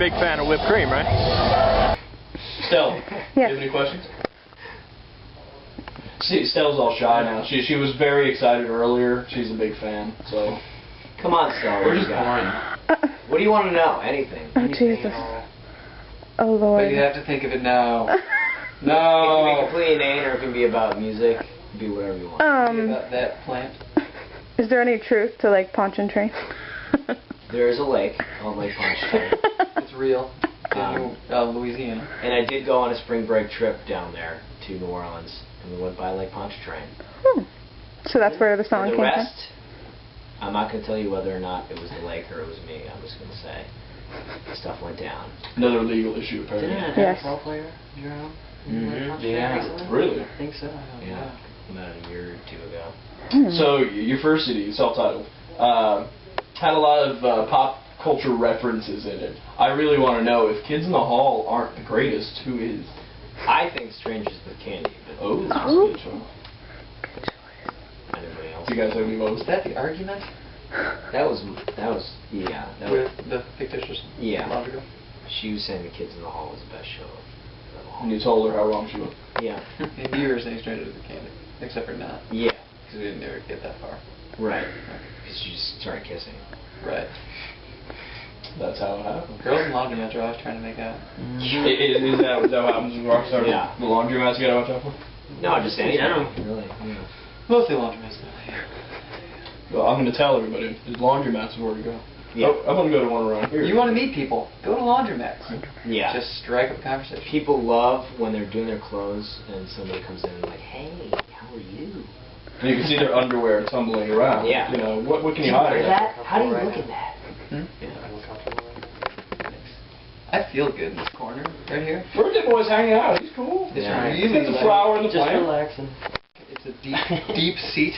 big fan of whipped cream, right? Stella, Yes. do you have any questions? See, Stella's all shy now. She was very excited earlier. She's a big fan, so. Come on, Stella. We're just boring. What do you want to know? Anything. Oh, Anything Jesus. at all. Oh, Lord. But you have to think of it now. It can No. be completely inane, or it can be about music. It can be whatever you want. About that plant. Is there any truth to Lake Pontchartrain? There is a lake called Lake Pontchartrain. It's real. In Louisiana. And I did go on a spring break trip down there to New Orleans, and we went by Lake Pontchartrain. So that's where the song And the came rest, I'm not going to tell you whether or not it was the lake or it was me. I'm just going to say stuff went down. Another legal issue, apparently. Didn't Yes. a NFL player drown? Yeah. Really? I think so. Yeah. About a year or two ago. from? So, your first CD, self-titled, had a lot of pop culture references in it. I really want to know, if Kids in the Hall aren't the greatest, who is? I think Strangers with Candy, but Oh, that's a good one. anybody else? Do you guys have any Was votes? that the argument? That was yeah. That was, With the fictitious Yeah. logical? she was saying the Kids in the Hall was the best show of them all. And you told her how wrong she was. Yeah. And you were saying Stranger to the Candy. Except for not. Yeah. Because we didn't ever get that far. Right. Because she just started kissing. Right. That's how it happened. Girls in laundromats are always trying to make out. Is that what happens when rock stars? Yeah. The laundromats you gotta watch out for? No, just anything. general. Really. Yeah. Mostly laundromats, though. Well, I'm gonna tell everybody. The laundromats is where to go. Yeah. Oh, I'm gonna go to one around here. You want to meet people? Go to laundromats. Yeah. Just strike up a conversation. People love when they're doing their clothes and somebody comes in and like, hey, how are you? And you can see their underwear tumbling around. Yeah. You know, what can Do you you hide? wear that? How do you look at that? I feel good in this corner, right here. Birthday boy's hanging out. He's cool. It's Yeah. really Get the flower in the Just plant. relaxing. It's a deep, deep seat.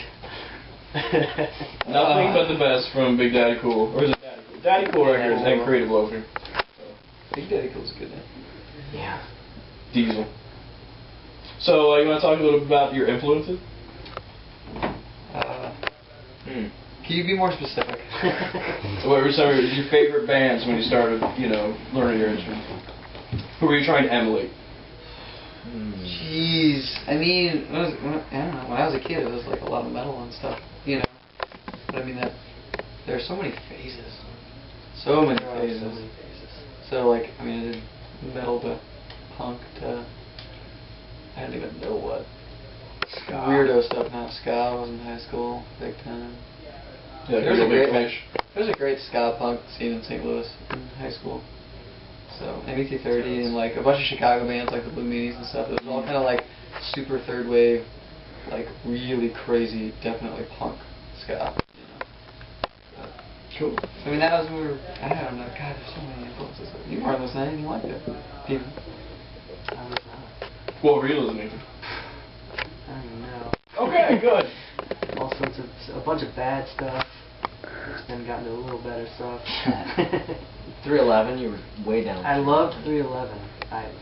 Nothing but the best from Big Daddy Cool. Or is it Daddy Cool? Daddy Cool right here is and Creative Loafing. Big Daddy Cool's a good name. Yeah. Diesel. So, you want to talk a little bit about your influences? Can you be more specific? What were some of your favorite bands when you started, learning your instrument? Who were you trying to emulate? Jeez. I mean, I don't know. When I was a kid, it was like a lot of metal and stuff, But I mean, there are so many phases. So many phases. So, like, I mean, I did metal to punk to, I don't even know what. Ska. Weirdo stuff. Now, ska was in high school, big time. Yeah, There's you're a big great, fish. there's a great ska punk scene in St. Louis in high school. So MET30 and like a bunch of Chicago bands like the Blue Meanies and stuff. It was all kind of like super third wave, like really crazy, definitely punk ska. Cool. I mean, that was when we were. I don't know. God, there's so many influences. You weren't listening. You liked it. Even. I was not. What were you listening to? I don't know. Okay, good. All sorts of, a bunch of bad stuff. Then got into a little better stuff. 311, you were way down. I loved 311. That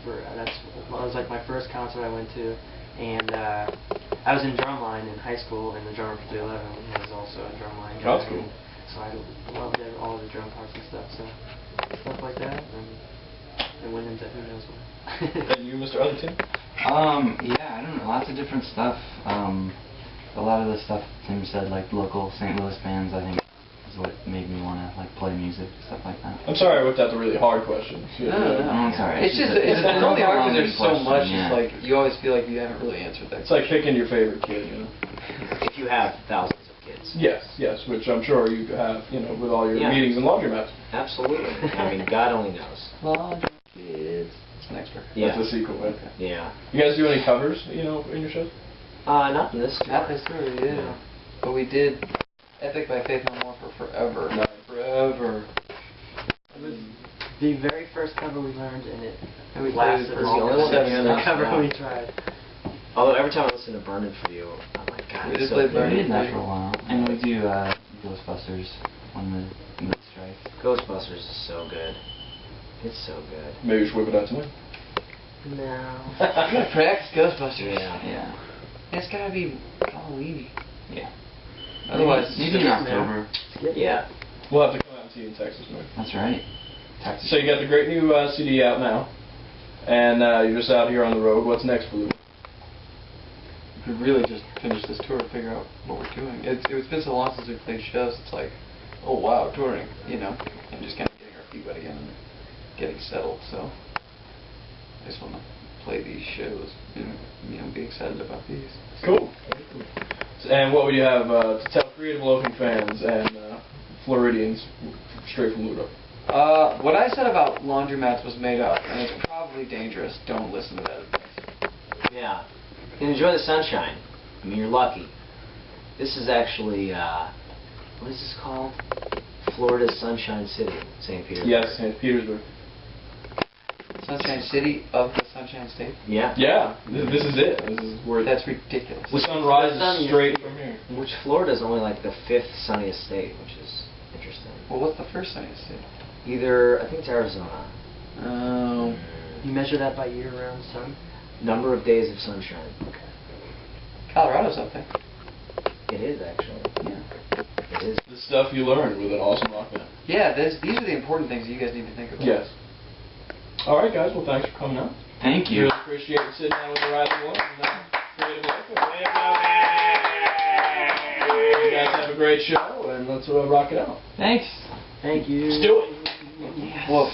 was like my first concert I went to, and I was in drumline in high school, and the drummer for 311 was also a drumline guy. That's cool. So I loved all the drum parts and stuff. So stuff like that, and it went into who knows what. And you, Mr. Otherton? Yeah, I don't know, lots of different stuff. A lot of the stuff Tim said, like local St. Louis bands, I think is what made me want to like play music, stuff like that. I'm sorry I whipped out the really hard questions. No. I'm sorry. It's only hard because there's so much. Yeah. It's like you always feel like you haven't really answered that. It's like picking your favorite kid, If you have thousands of kids. Yes, which I'm sure you have, with all your Yeah. meetings and laundromats. Absolutely. I mean, God only knows. Laundry kids. It's next record. Yeah. That's the sequel, right? Yeah. You guys do any covers, in your shows? Not in this. Not this story, yeah. But we did Epic by Faith No More for forever. Forever. It was the very first cover we learned, and it And we lasted played it for longer 7 than the years. cover Yeah. we tried. Although every time I listen to Burnin' For You, I'm like, God, We it's just so played good. We Burnin' did that for a while. And we do Ghostbusters on the strike. Ghostbusters is so good. It's so good. Maybe you should whip it out tonight. No. We gotta practice Ghostbusters. Yeah. It's gotta be Halloween. Yeah. Otherwise, Maybe in October. Yeah. We'll have to come out and see you in Texas, man. That's right. So you got the great new CD out now, and you're just out here on the road. What's next for Ludo? We really just finished this tour to figure out what we're doing. It's been so long since we played shows. It's like, oh wow, touring, you know, and just kind of getting our feet wet again and getting settled. So I just want to play these shows and be excited about these. Cool. And what would you have to tell creative loafing fans and Floridians straight from Ludo? What I said about laundromats was made up, and it's probably dangerous. Don't listen to that advice. Yeah. You can enjoy the sunshine. I mean, you're lucky. This is actually, what is this called? Florida's Sunshine City, St. Petersburg. Yes, St. Petersburg. Sunshine City of the Sunshine State? Yeah. Yeah, this is it. This is where That's ridiculous. the sun rises straight from here. Which Florida's only like the 5th sunniest state, which is interesting. Well, what's the first sunniest state? Either, I think it's Arizona. Oh. You measure that by year-round sun? Number of days of sunshine. Colorado's up there. It is, actually. Yeah. It is. The stuff you learned with an awesome rock band. Yeah, these are the important things you guys need to think about. Yes. All right, guys. Well, thanks for coming out. Thank you. Really appreciate you sitting down with the Rising One and Creative Loafing. You guys have a great show, and let's rock it out. Thanks. Thank you. Let's do it. Whoa.